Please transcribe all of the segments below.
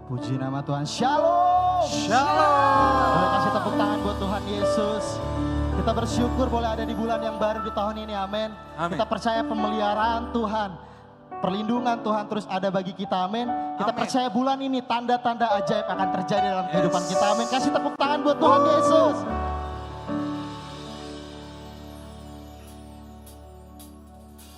Puji nama Tuhan. Shalom. Shalom. Boleh kasih tepuk tangan buat Tuhan Yesus. Kita bersyukur boleh ada di bulan yang baru di tahun ini. Amin. Kita percaya pemeliharaan Tuhan, perlindungan Tuhan terus ada bagi kita. Amin. Kita percaya bulan ini tanda-tanda ajaib akan terjadi dalam kehidupan kita. Amin. Kasih tepuk tangan buat Tuhan Yesus.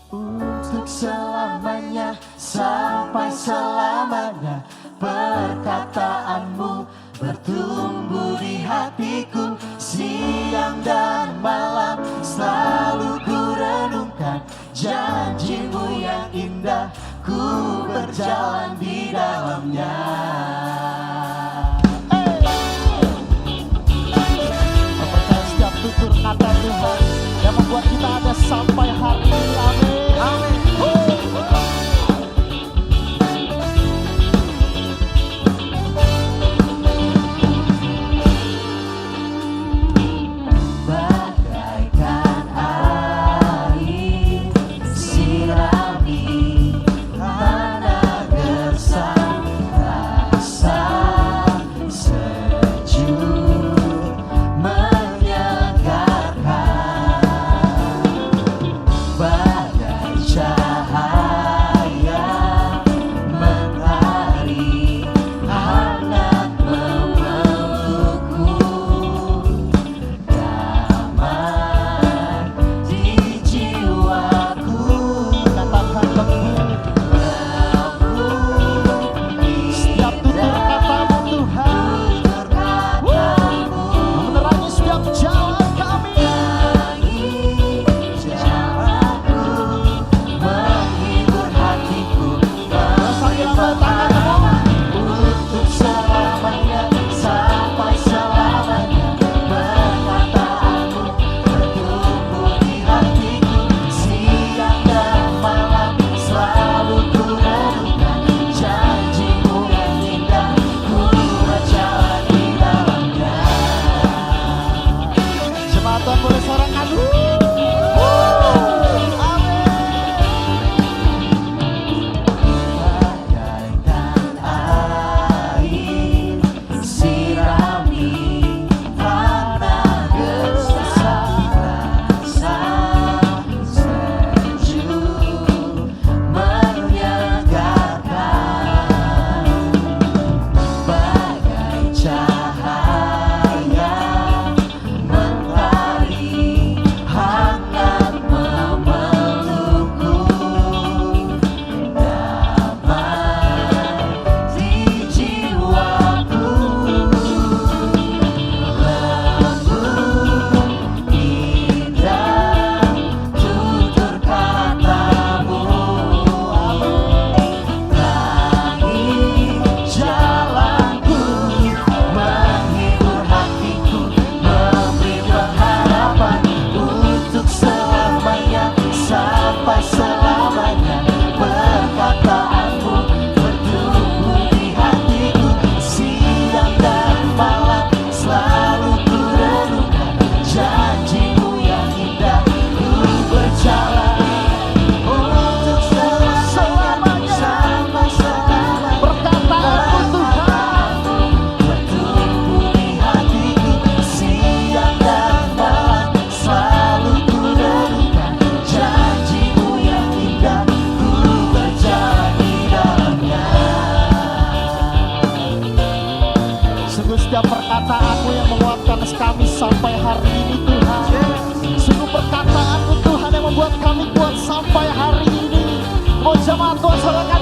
Untuk selamanya, sampai selamanya, perkataanmu bertumbuh di hatiku. Siang dan malam selalu ku renungkan janjimu yang indah, ku berjalan di dalamnya. Percaya setiap tutur kata Tuhan yang membuat kita ada sampai hari ini. Amin. Amin. Bagaikan air sirami tanah gersang, rasa sejuk menyegarkan. Bagai cahaya mentari hangat memelukku, damai di jiwaku. Katakan lembut setiap tutur katamu Tuhan, menerangi setiap jalan kami. Menghibur hatiku, sambil angkat tangan untuk selamanya, sampai selamanya, perkataanmu bertumbuh di hatiku. Siang dan malam selalu ku renungkan janjimu yang indah, ku berjalan di dalamnya. Jemaat Tuhan boleh sorakan dulu. Bagaikan air sirami tanah gersang, rasa sejuk menyegarkan. Bagai cahaya mentari hangat memelukku, damai di jiwaku. Lembut indah tutur katamu, terangi jalanku, menghibur hatiku, memberi pengharapan untuk selamanya, sampai selamanya. Perkataanmu bertumbuh di hatiku. Siang dan malam selalu ku renungkan janjimu yang indah, ku berjalan untuk selamanya, sampai selamanya. Perkataanmu Tuhan bertumbuh di hatiku. Siang dan malam selalu ku renungkan janjimu yang indah, ku berjalan di dalamnya. Sungguh setiap perkataanmu yang menguatkan kami sampai hari ini Tuhan. Sungguh perkataanmu Tuhan yang membuat kami kuat sampai hari ini. Mau jemaat Tuhan sorakan